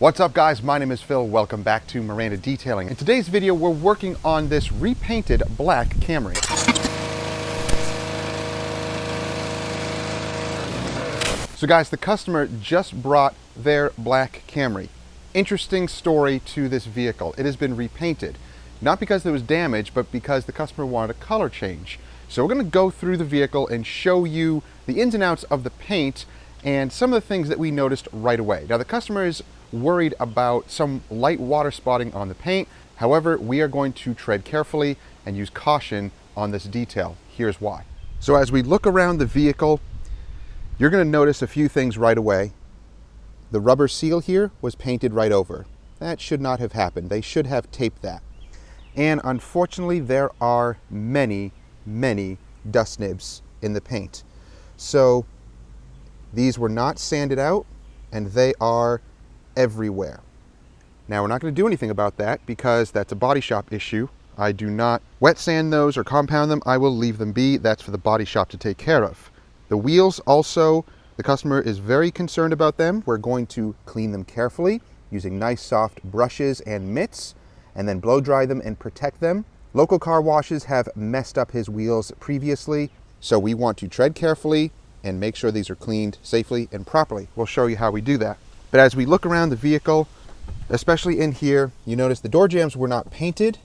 What's up guys, my name is Phil. Welcome back to Miranda Detailing. In today's video, we're working on this repainted black Camry. So guys, the customer just brought their black Camry. Interesting story to this vehicle. It has been repainted, not because there was damage, but because the customer wanted a color change. So we're gonna go through the vehicle and show you the ins and outs of the paint and some of the things that we noticed right away. Now the customer is worried about some light water spotting on the paint. However, we are going to tread carefully and use caution on this detail. Here's why. So as we look around the vehicle, you're going to notice a few things right away. The rubber seal here was painted right over. That should not have happened. They should have taped that. And unfortunately, there are many dust nibs in the paint. So these were not sanded out and they are everywhere. Now we're not going to do anything about that because that's a body shop issue. I do not wet sand those or compound them. I will leave them be. That's for the body shop to take care of. The wheels also, the customer is very concerned about them. We're going to clean them carefully using nice soft brushes and mitts and then blow dry them and protect them. Local car washes have messed up his wheels previously, so we want to tread carefully and make sure these are cleaned safely and properly. We'll show you how we do that. But as we look around the vehicle, especially in here, you notice the door jambs were not painted,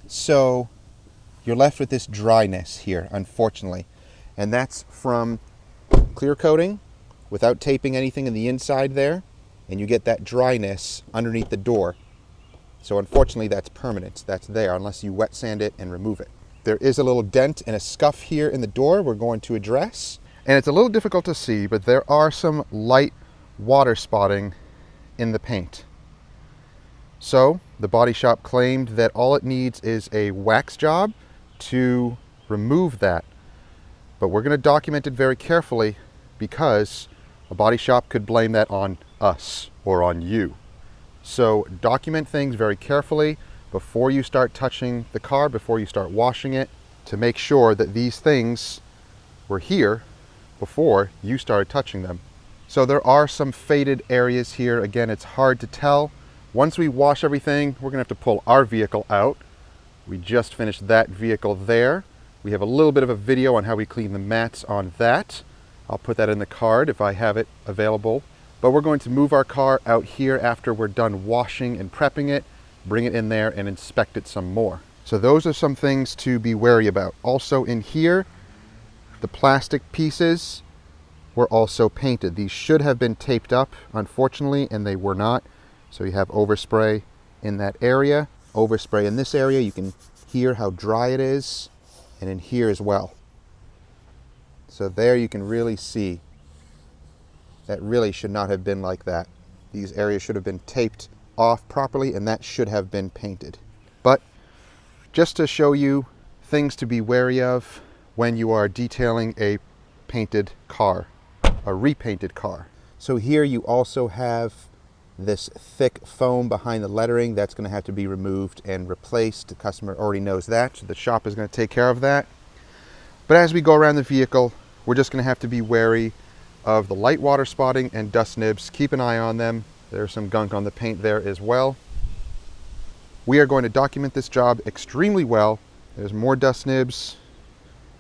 so you're left with this dryness here, unfortunately. And that's from clear coating without taping anything in the inside there, and you get that dryness underneath the door. So unfortunately that's permanent, that's there, unless you wet sand it and remove it. There is a little dent and a scuff here in the door we're going to address. And it's a little difficult to see, but there are some light water spotting in the paint. So the body shop claimed that all it needs is a wax job to remove that. But we're going to document it very carefully because a body shop could blame that on us or on you. So document things very carefully before you start touching the car, before you start washing it, to make sure that these things were here before you started touching them. So there are some faded areas here. Again, it's hard to tell. Once we wash everything, we're gonna have to pull our vehicle out. We just finished that vehicle there. We have a little bit of a video on how we clean the mats on that. I'll put that in the card if I have it available. But we're going to move our car out here after we're done washing and prepping it, bring it in there and inspect it some more. So those are some things to be wary about. Also in here, the plastic pieces were also painted. These should have been taped up, unfortunately, and they were not. So you have overspray in that area, overspray in this area. You can hear how dry it is, and in here as well. So there you can really see that really should not have been like that. These areas should have been taped off properly, and that should have been painted. But just to show you things to be wary of when you are detailing a painted car, a repainted car. So here you also have this thick foam behind the lettering that's going to have to be removed and replaced. The customer already knows that, so the shop is going to take care of that. But as we go around the vehicle, we're just going to have to be wary of the light water spotting and dust nibs. Keep an eye on them. There's some gunk on the paint there as well. We are going to document this job extremely well. There's more dust nibs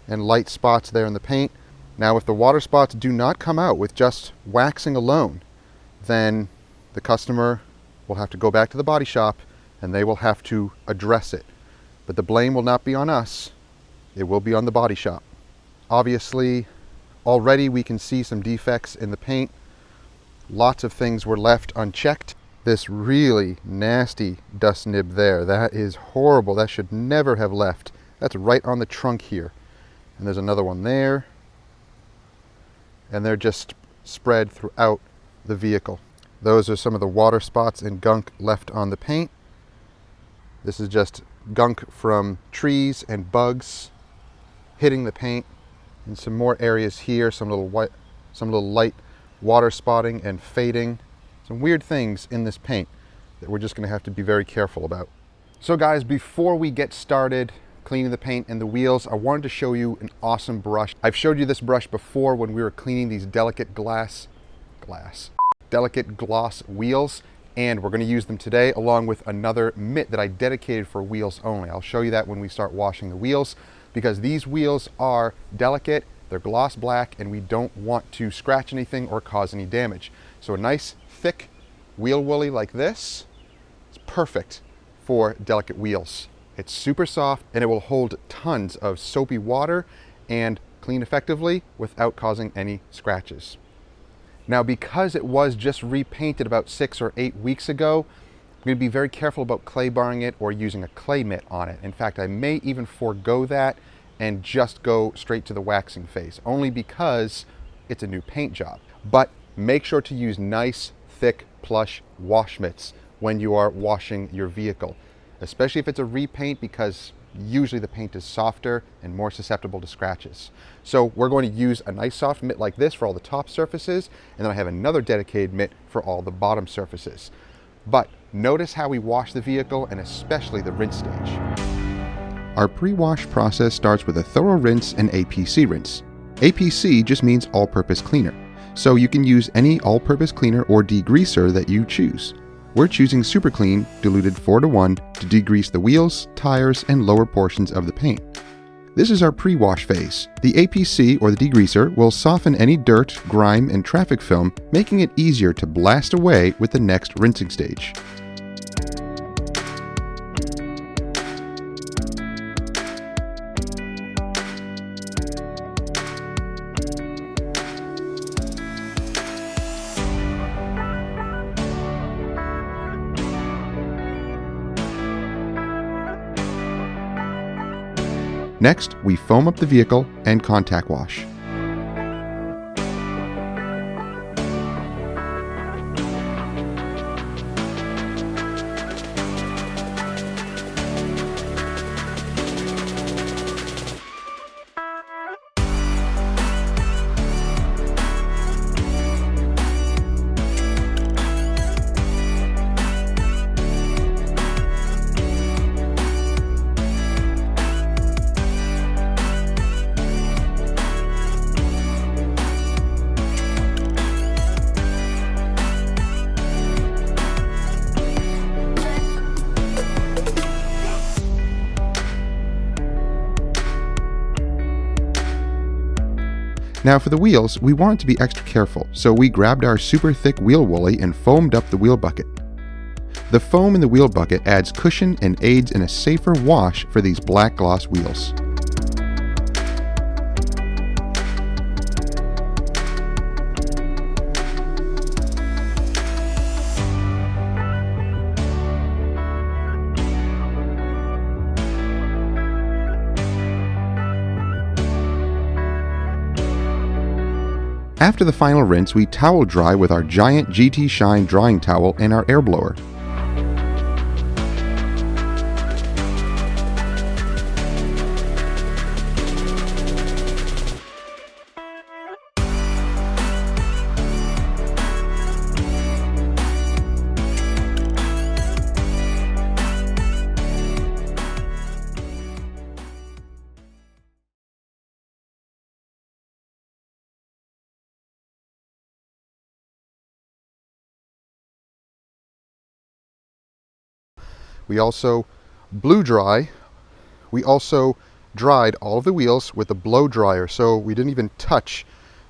and light spots there in the paint. Now, if the water spots do not come out with just waxing alone, then the customer will have to go back to the body shop and they will have to address it. But the blame will not be on us. It will be on the body shop. Obviously, already we can see some defects in the paint. Lots of things were left unchecked. This really nasty dust nib there, that is horrible. That should never have left. That's right on the trunk here. And there's another one there. And they're just spread throughout the vehicle. Those are some of the water spots and gunk left on the paint. This is just gunk from trees and bugs hitting the paint. And some more areas here, some little light water spotting and fading. Some weird things in this paint that we're just going to have to be very careful about. So guys, before we get started cleaning the paint and the wheels, I wanted to show you an awesome brush. I've showed you this brush before when we were cleaning these delicate gloss wheels, and we're going to use them today along with another mitt that I dedicated for wheels only. I'll show you that when we start washing the wheels, because these wheels are delicate, they're gloss black, and we don't want to scratch anything or cause any damage. So a nice thick wheel woolly like this is perfect for delicate wheels. It's super soft and it will hold tons of soapy water and clean effectively without causing any scratches. Now, because it was just repainted about 6 or 8 weeks ago, I'm going to be very careful about clay barring it or using a clay mitt on it. In fact, I may even forego that and just go straight to the waxing phase, only because it's a new paint job. But make sure to use nice, thick, plush wash mitts when you are washing your vehicle, especially if it's a repaint, because usually the paint is softer and more susceptible to scratches. So we're going to use a nice soft mitt like this for all the top surfaces, and then I have another dedicated mitt for all the bottom surfaces. But notice how we wash the vehicle, and especially the rinse stage. Our pre-wash process starts with a thorough rinse and APC rinse. APC just means all-purpose cleaner, so you can use any all-purpose cleaner or degreaser that you choose. We're choosing Super Clean, diluted 4:1, to degrease the wheels, tires, and lower portions of the paint. This is our pre-wash phase. The APC, or the degreaser, will soften any dirt, grime, and traffic film, making it easier to blast away with the next rinsing stage. Next, we foam up the vehicle and contact wash. Now for the wheels, we wanted to be extra careful, so we grabbed our super thick wheel woolly and foamed up the wheel bucket. The foam in the wheel bucket adds cushion and aids in a safer wash for these black gloss wheels. After the final rinse, we towel dry with our giant GT Shine drying towel and our air blower. We also blew dry. We also dried all of the wheels with a blow dryer, so we didn't even touch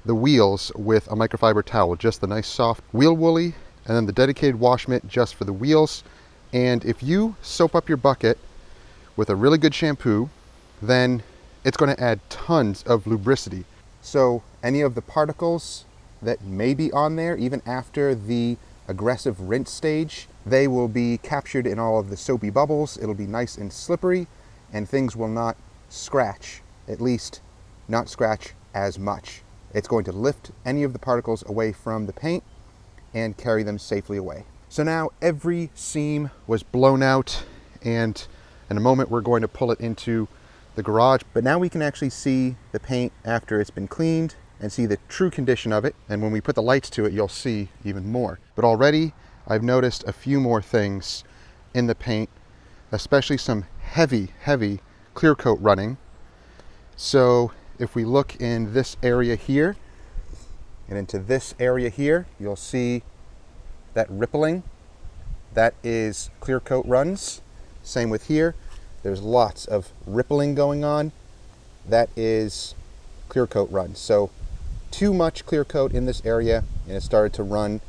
the wheels with a microfiber towel, just the nice soft wheel woolly, and then the dedicated wash mitt just for the wheels. And if you soap up your bucket with a really good shampoo, then it's going to add tons of lubricity. So any of the particles that may be on there, even after the aggressive rinse stage, they will be captured in all of the soapy bubbles. It'll be nice and slippery, and things will not scratch, at least not scratch as much. It's going to lift any of the particles away from the paint and carry them safely away. So now every seam was blown out, and in a moment we're going to pull it into the garage. But now we can actually see the paint after it's been cleaned and see the true condition of it. And when we put the lights to it, you'll see even more. But already I've noticed a few more things in the paint, especially some heavy clear coat running. So if we look in this area here and into this area here, you'll see that rippling that is clear coat runs. Same with here. There's lots of rippling going on. That is clear coat runs. So too much clear coat in this area and it started to run.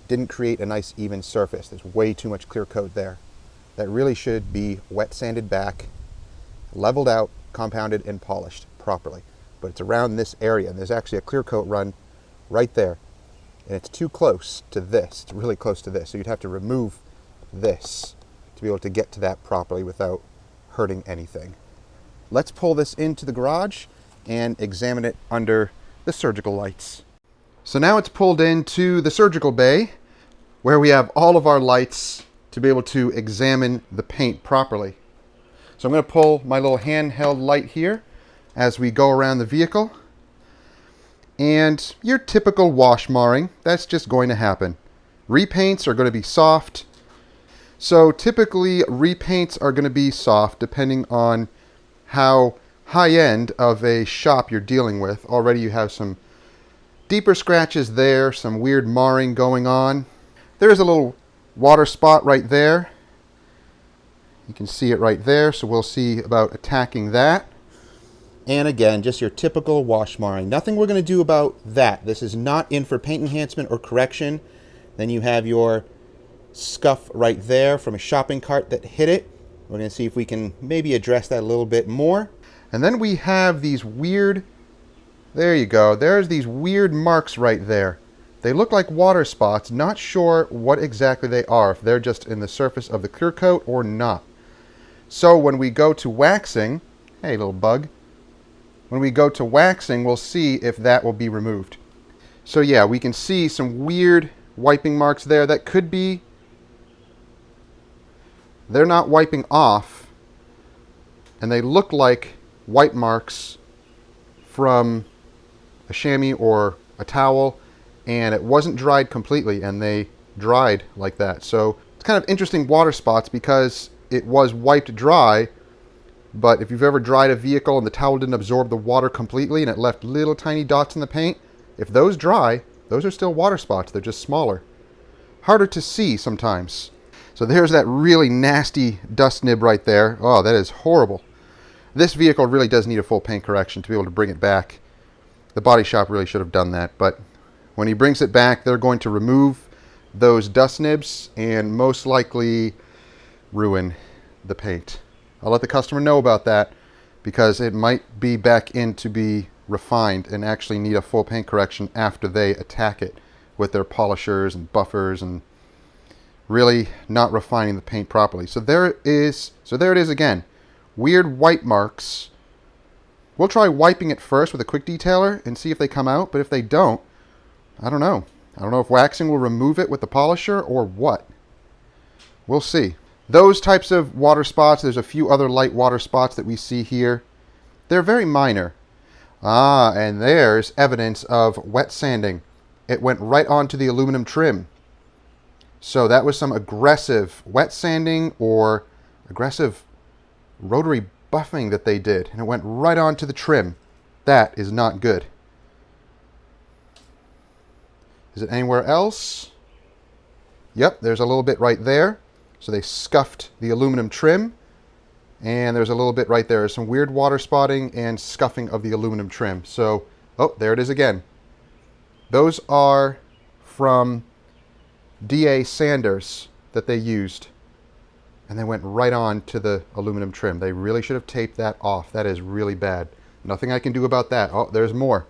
Didn't create a nice even surface. There's way too much clear coat there. That really should be wet sanded back, leveled out, compounded, and polished properly. But it's around this area, and there's actually a clear coat run right there. And it's too close to this. It's really close to this. So you'd have to remove this to be able to get to that properly without hurting anything. Let's pull this into the garage and examine it under the surgical lights. So now it's pulled into the surgical bay where we have all of our lights to be able to examine the paint properly. So I'm going to pull my little handheld light here as we go around the vehicle. And your typical wash marring, that's just going to happen. Repaints are going to be soft. So typically repaints are going to be soft depending on how high-end of a shop you're dealing with. Already you have some deeper scratches there, some weird marring going on. There's a little water spot right there. You can see it right there, so we'll see about attacking that. And again, just your typical wash marring. Nothing we're going to do about that. This is not in for paint enhancement or correction. Then you have your scuff right there from a shopping cart that hit it. We're going to see if we can maybe address that a little bit more. And then we have these weird, there you go, there's these weird marks right there. They look like water spots, not sure what exactly they are, if they're just in the surface of the clear coat or not. So when we go to waxing, hey little bug, when we go to waxing, we'll see if that will be removed. So yeah, we can see some weird wiping marks there. That could be, they're not wiping off, and they look like wipe marks from a chamois or a towel, and it wasn't dried completely, and they dried like that. So it's kind of interesting water spots because it was wiped dry, but if you've ever dried a vehicle and the towel didn't absorb the water completely and it left little tiny dots in the paint, if those dry, those are still water spots. They're just smaller. Harder to see sometimes. So there's that really nasty dust nib right there. Oh, that is horrible. This vehicle really does need a full paint correction to be able to bring it back. The body shop really should have done that, but when he brings it back, they're going to remove those dust nibs and most likely ruin the paint. I'll let the customer know about that because it might be back in to be refined and actually need a full paint correction after they attack it with their polishers and buffers and really not refining the paint properly. So there it is again. Weird white marks. We'll try wiping it first with a quick detailer and see if they come out, but if they don't, I don't know. I don't know if waxing will remove it with the polisher or what. We'll see. Those types of water spots, there's a few other light water spots that we see here. They're very minor. Ah, and there's evidence of wet sanding. It went right onto the aluminum trim. So that was some aggressive wet sanding or aggressive rotary buffing that they did, and it went right onto the trim. That is not good. Is it anywhere else? Yep, there's a little bit right there. So they scuffed the aluminum trim, and there's a little bit right there. There's some weird water spotting and scuffing of the aluminum trim. So, oh, there it is again. Those are from DA sanders that they used, and they went right on to the aluminum trim. They really should have taped that off. That is really bad. Nothing I can do about that. Oh, there's more.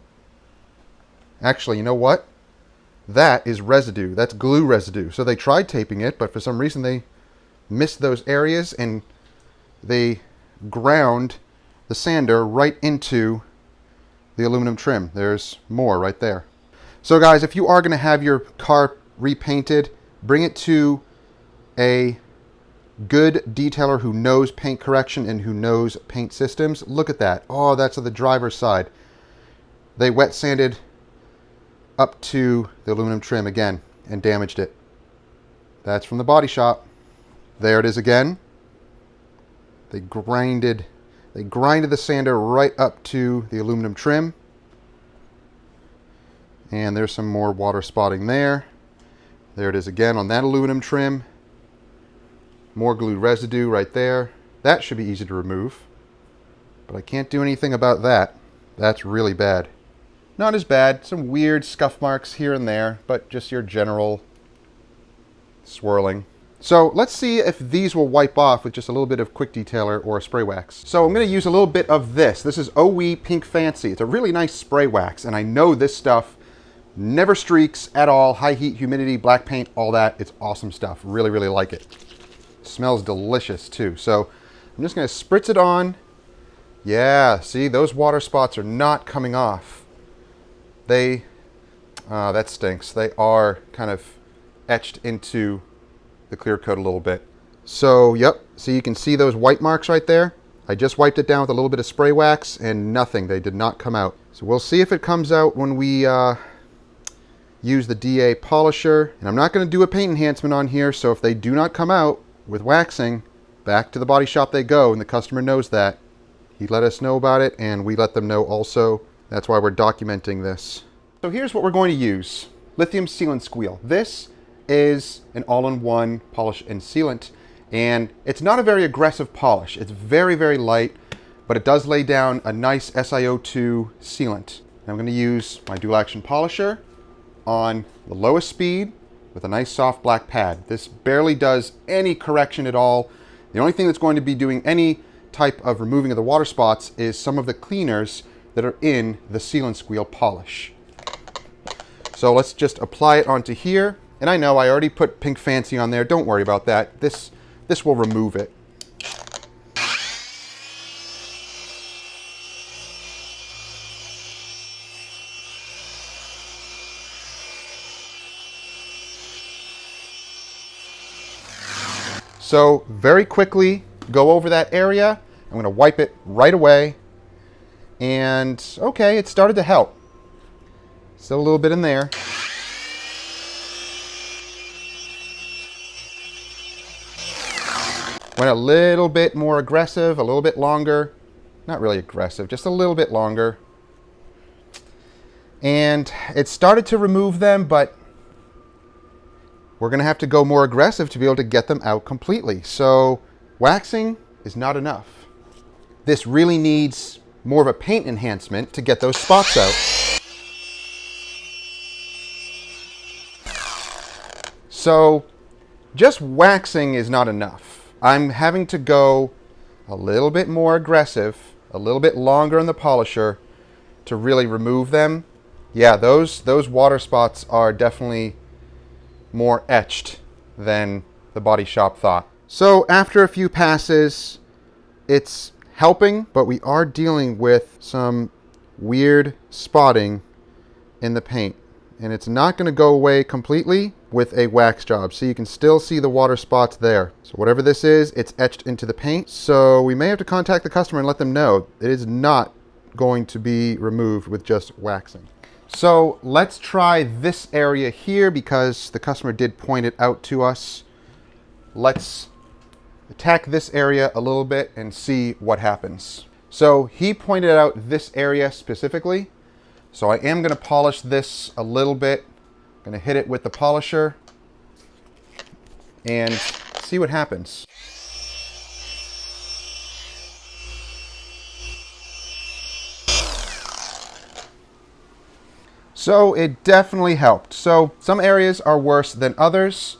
Actually, you know what? That is residue. That's glue residue. So they tried taping it, but for some reason they missed those areas and they ground the sander right into the aluminum trim. There's more right there. So guys, if you are going to have your car repainted, bring it to a good detailer who knows paint correction and who knows paint systems. Look at that. Oh, that's on the driver's side. They wet sanded up to the aluminum trim again and damaged it. That's from the body shop. There it is again. They grinded the sander right up to the aluminum trim. And there's some more water spotting there. There it is again on that aluminum trim. More glue residue right there. That should be easy to remove. But I can't do anything about that. That's really bad. Not as bad. Some weird scuff marks here and there, but just your general swirling. So let's see if these will wipe off with just a little bit of quick detailer or a spray wax. So I'm going to use a little bit of this. This is OE Pink Fancy. It's a really nice spray wax, and I know this stuff never streaks at all. High heat, humidity, black paint, all that. It's awesome stuff. Really, really like it. Smells delicious too. So I'm just going to spritz it on. Yeah, see, those water spots are not coming off. That stinks. They are kind of etched into the clear coat a little bit. So, yep, so you can see those white marks right there. I just wiped it down with a little bit of spray wax and nothing. They did not come out. So we'll see if it comes out when we use the DA polisher. And I'm not going to do a paint enhancement on here, so if they do not come out with waxing, back to the body shop they go, and the customer knows that. He let us know about it, and we let them know also. That's why we're documenting this. So here's what we're going to use. Lithium sealant squeal. This is an all-in-one polish and sealant, and it's not a very aggressive polish. It's very, very light, but it does lay down a nice SiO2 sealant. And I'm going to use my dual action polisher on the lowest speed with a nice soft black pad. This barely does any correction at all. The only thing that's going to be doing any type of removing of the water spots is some of the cleaners that are in the sealant squeal polish. So let's just apply it onto here. And I know I already put Pink Fancy on there. Don't worry about that. This will remove it. So very quickly go over that area. I'm going to wipe it right away. And okay, it started to help. Still a little bit in there. Went a little bit more aggressive, a little bit longer. Not really aggressive, just a little bit longer. And it started to remove them, but we're going to have to go more aggressive to be able to get them out completely. So waxing is not enough. This really needs more of a paint enhancement to get those spots out. So just waxing is not enough. I'm having to go a little bit more aggressive, a little bit longer in the polisher to really remove them. Yeah, those water spots are definitely more etched than the body shop thought. So after a few passes, it's helping, but we are dealing with some weird spotting in the paint. And it's not going to go away completely with a wax job. So you can still see the water spots there. So whatever this is, it's etched into the paint. So we may have to contact the customer and let them know it is not going to be removed with just waxing. So let's try this area here because the customer did point it out to us. Let's attack this area a little bit and see what happens. So he pointed out this area specifically. So I am going to polish this a little bit. I'm going to hit it with the polisher and see what happens. So it definitely helped. So some areas are worse than others.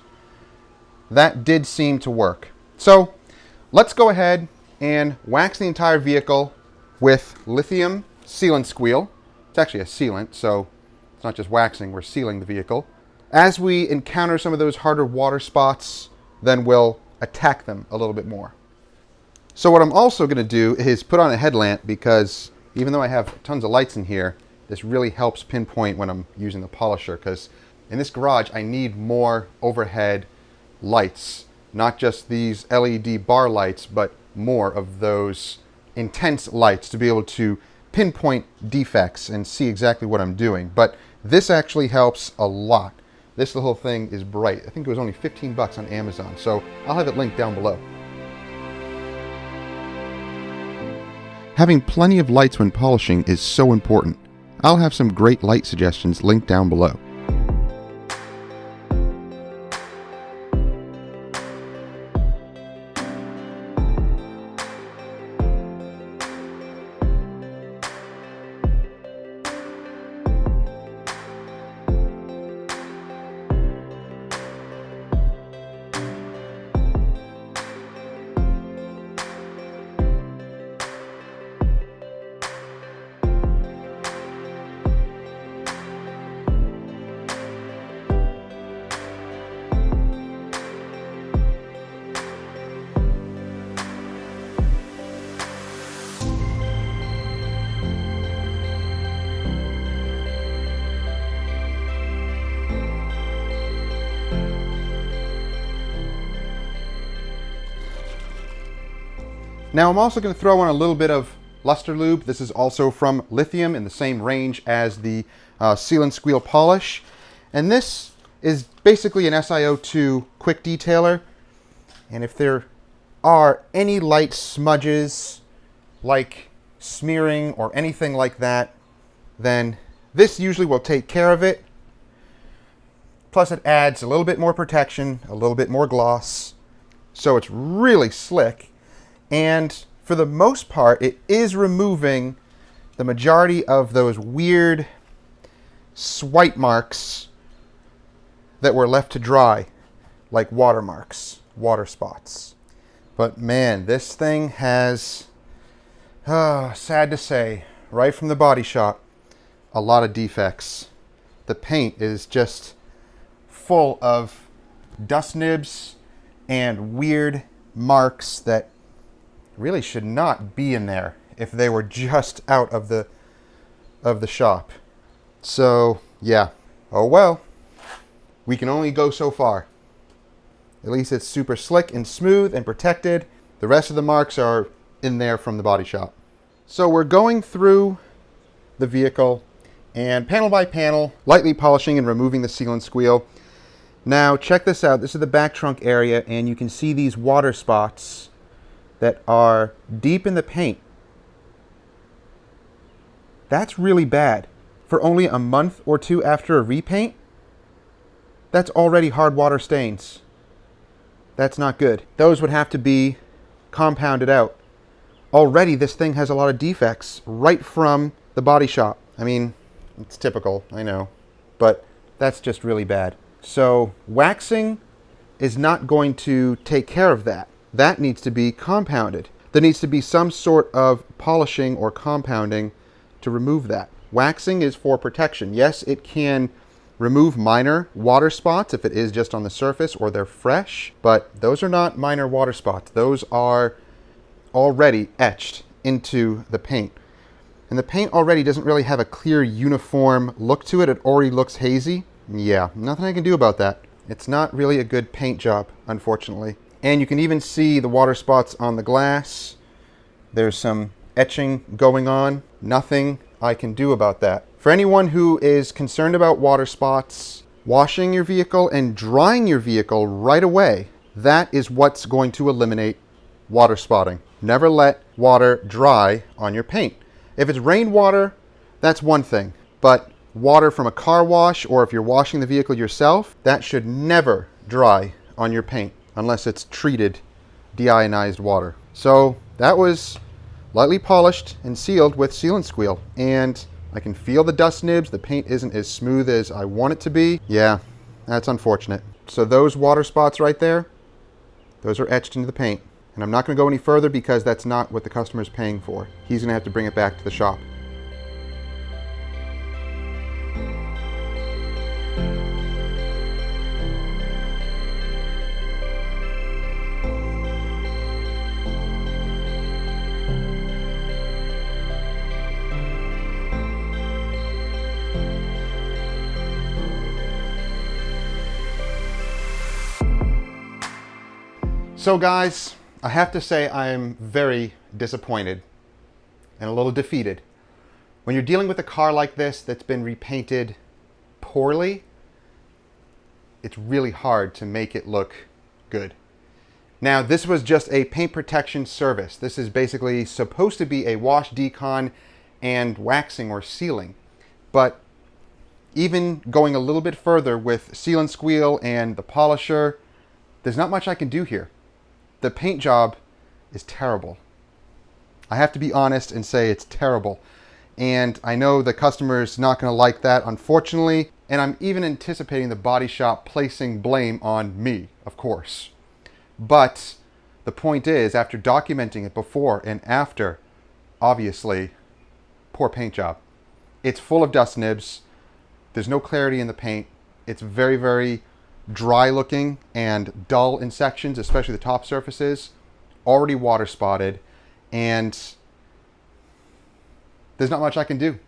That did seem to work. So let's go ahead and wax the entire vehicle with lithium sealant squeal. It's actually a sealant, so it's not just waxing, we're sealing the vehicle. As we encounter some of those harder water spots, then we'll attack them a little bit more. So what I'm also going to do is put on a headlamp because even though I have tons of lights in here, this really helps pinpoint when I'm using the polisher, because in this garage I need more overhead lights, not just these LED bar lights, but more of those intense lights to be able to pinpoint defects and see exactly what I'm doing. But this actually helps a lot. This little thing is bright. I think it was only 15 bucks on Amazon, so I'll have it linked down below. Having plenty of lights when polishing is so important. I'll have some great light suggestions linked down below. Now I'm also going to throw on a little bit of luster lube. This is also from Lithium, in the same range as the Seal and Squeal polish. And this is basically an SiO2 quick detailer. And if there are any light smudges, like smearing or anything like that, then this usually will take care of it. Plus it adds a little bit more protection, a little bit more gloss. So it's really slick. And for the most part, it is removing the majority of those weird swipe marks that were left to dry, like watermarks, water spots. But man, this thing has, sad to say, right from the body shop, a lot of defects. The paint is just full of dust nibs and weird marks that really should not be in there if they were just out of the shop. So yeah, oh well, we can only go so far. At least it's super slick and smooth and protected. The rest of the marks are in there from the body shop. So we're going through the vehicle and panel by panel, lightly polishing and removing the seal and squeal. Now check this out. This is the back trunk area, and you can see these water spots that are deep in the paint. That's really bad. For only a month or two after a repaint, that's already hard water stains. That's not good. Those would have to be compounded out. Already this thing has a lot of defects right from the body shop. I mean, it's typical, I know, but that's just really bad. So waxing is not going to take care of that. That needs to be compounded. There needs to be some sort of polishing or compounding to remove that. Waxing is for protection. Yes, it can remove minor water spots if it is just on the surface or they're fresh, but those are not minor water spots. Those are already etched into the paint. And the paint already doesn't really have a clear, uniform look to it. It already looks hazy. Yeah, nothing I can do about that. It's not really a good paint job, unfortunately. And you can even see the water spots on the glass. There's some etching going on. Nothing I can do about that. For anyone who is concerned about water spots, washing your vehicle and drying your vehicle right away, that is what's going to eliminate water spotting. Never let water dry on your paint. If it's rainwater, that's one thing. But water from a car wash, or if you're washing the vehicle yourself, that should never dry on your paint unless it's treated deionized water. So that was lightly polished and sealed with Seal and Squeal. And I can feel the dust nibs. The paint isn't as smooth as I want it to be. Yeah, that's unfortunate. So those water spots right there, those are etched into the paint. And I'm not going to go any further because that's not what the customer's paying for. He's going to have to bring it back to the shop. So guys, I have to say I am very disappointed and a little defeated. When you're dealing with a car like this that's been repainted poorly, it's really hard to make it look good. Now, this was just a paint protection service. This is basically supposed to be a wash, decon, and waxing or sealing. But even going a little bit further with Seal and Squeal and the polisher, there's not much I can do here. The paint job is terrible. I have to be honest and say it's terrible. And I know the customer's not going to like that, unfortunately. And I'm even anticipating the body shop placing blame on me, of course. But the point is, after documenting it before and after, obviously, poor paint job. It's full of dust nibs. There's no clarity in the paint. It's very, very dry looking and dull in sections, especially the top surfaces, already water spotted, and there's not much I can do.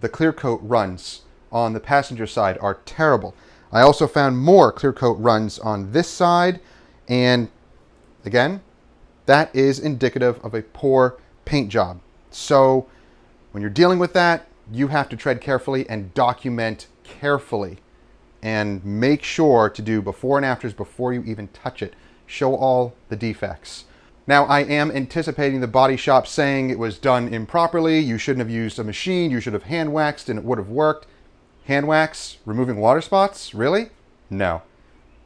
The clear coat runs on the passenger side are terrible. I also found more clear coat runs on this side, and again, that is indicative of a poor paint job. So when you're dealing with that, you have to tread carefully and document carefully and make sure to do before and afters before you even touch it. Show all the defects. Now, I am anticipating the body shop saying it was done improperly. You shouldn't have used a machine. You should have hand waxed and it would have worked. Hand wax, removing water spots? Really? No.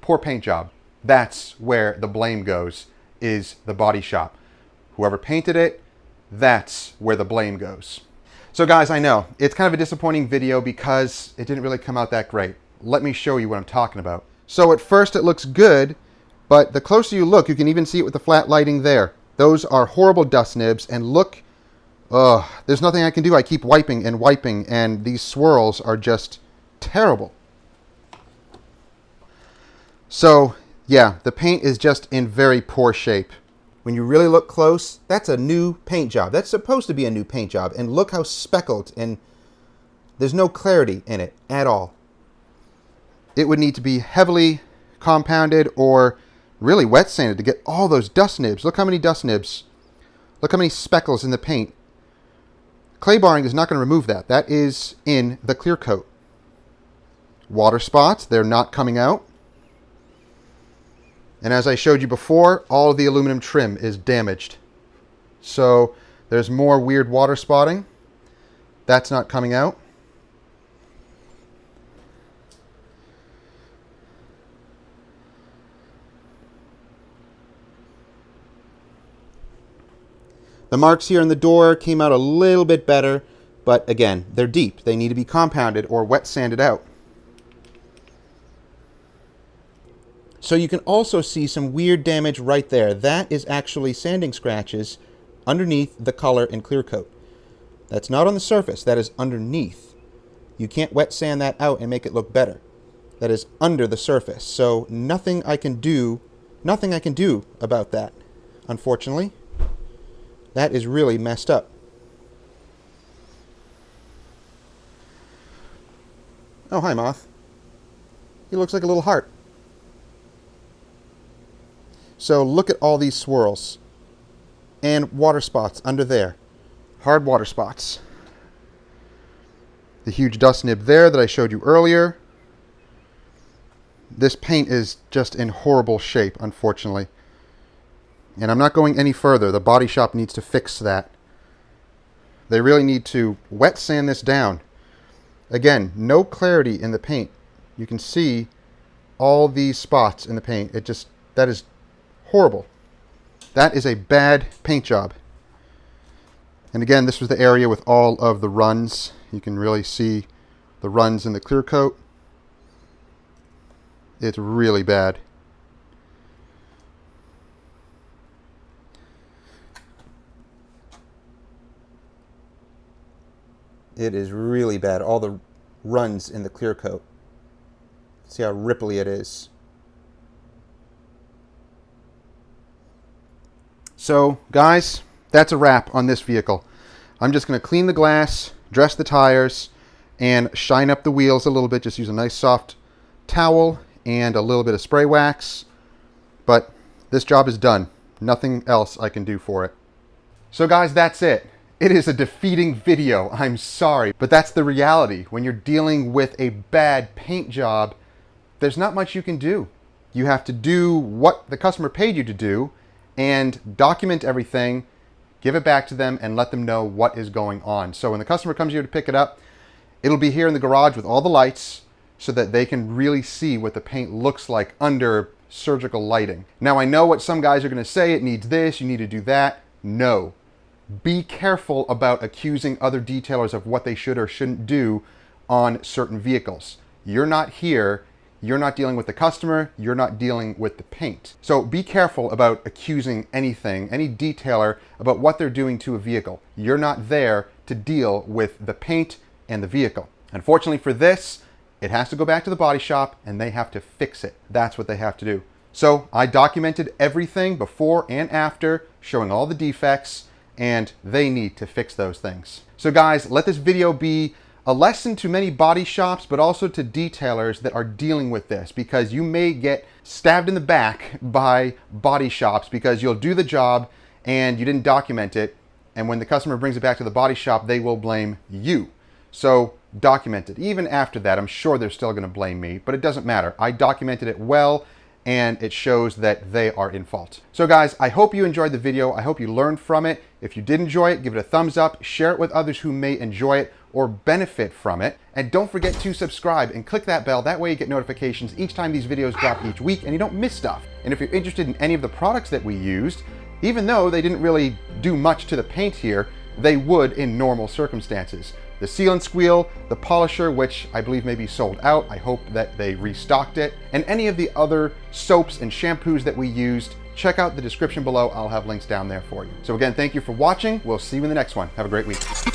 Poor paint job. That's where the blame goes, is the body shop. Whoever painted it, that's where the blame goes. So guys, I know it's kind of a disappointing video because it didn't really come out that great. Let me show you what I'm talking about. So at first it looks good, but the closer you look, you can even see it with the flat lighting there. Those are horrible dust nibs, and look, there's nothing I can do. I keep wiping, and these swirls are just terrible. So yeah, the paint is just in very poor shape. When you really look close, that's a new paint job. That's supposed to be a new paint job. And look how speckled, and there's no clarity in it at all. It would need to be heavily compounded or really wet sanded to get all those dust nibs. Look how many dust nibs. Look how many speckles in the paint. Clay barring is not going to remove that. That is in the clear coat. Water spots, they're not coming out. And as I showed you before, all of the aluminum trim is damaged. So there's more weird water spotting. That's not coming out. The marks here in the door came out a little bit better, but again, they're deep. They need to be compounded or wet sanded out. So you can also see some weird damage right there. That is actually sanding scratches underneath the color and clear coat. That's not on the surface, that is underneath. You can't wet sand that out and make it look better. That is under the surface. So nothing I can do about that, unfortunately. That is really messed up. Oh, hi, Moth. He looks like a little heart. So look at all these swirls and water spots under there. Hard water spots. The huge dust nib there that I showed you earlier. This paint is just in horrible shape, unfortunately. And I'm not going any further. The body shop needs to fix that. They really need to wet sand this down. Again, no clarity in the paint. You can see all these spots in the paint. That is horrible. That is a bad paint job. And again, this was the area with all of the runs. You can really see the runs in the clear coat. It's really bad. It is really bad. All the runs in the clear coat. See how ripply it is. So, guys, that's a wrap on this vehicle. I'm just going to clean the glass, dress the tires, and shine up the wheels a little bit. Just use a nice soft towel and a little bit of spray wax. But this job is done. Nothing else I can do for it. So, guys, that's it. It is a defeating video. I'm sorry, but that's the reality. When you're dealing with a bad paint job, there's not much you can do. You have to do what the customer paid you to do and document everything, give it back to them, and let them know what is going on. So when the customer comes here to pick it up, it'll be here in the garage with all the lights so that they can really see what the paint looks like under surgical lighting. Now, I know what some guys are going to say, it needs this, you need to do that. No. Be careful about accusing other detailers of what they should or shouldn't do on certain vehicles. You're not here, you're not dealing with the customer, you're not dealing with the paint. So be careful about accusing anything, any detailer, about what they're doing to a vehicle. You're not there to deal with the paint and the vehicle. Unfortunately for this, it has to go back to the body shop and they have to fix it. That's what they have to do. So I documented everything before and after, showing all the defects, and they need to fix those things. So guys, let this video be A lesson to many body shops, but also to detailers that are dealing with this, because you may get stabbed in the back by body shops because you'll do the job and you didn't document it. And when the customer brings it back to the body shop, they will blame you. So document it. Even after that, I'm sure they're still going to blame me, but it doesn't matter. I documented it well, and it shows that they are in fault. So guys, I hope you enjoyed the video. I hope you learned from it. If you did enjoy it, give it a thumbs up, share it with others who may enjoy it or benefit from it. And don't forget to subscribe and click that bell. That way you get notifications each time these videos drop each week and you don't miss stuff. And if you're interested in any of the products that we used, even though they didn't really do much to the paint here, they would in normal circumstances. The seal and squeal, the polisher, which I believe may be sold out. I hope that they restocked it. And any of the other soaps and shampoos that we used, check out the description below. I'll have links down there for you. So again, thank you for watching. We'll see you in the next one. Have a great week.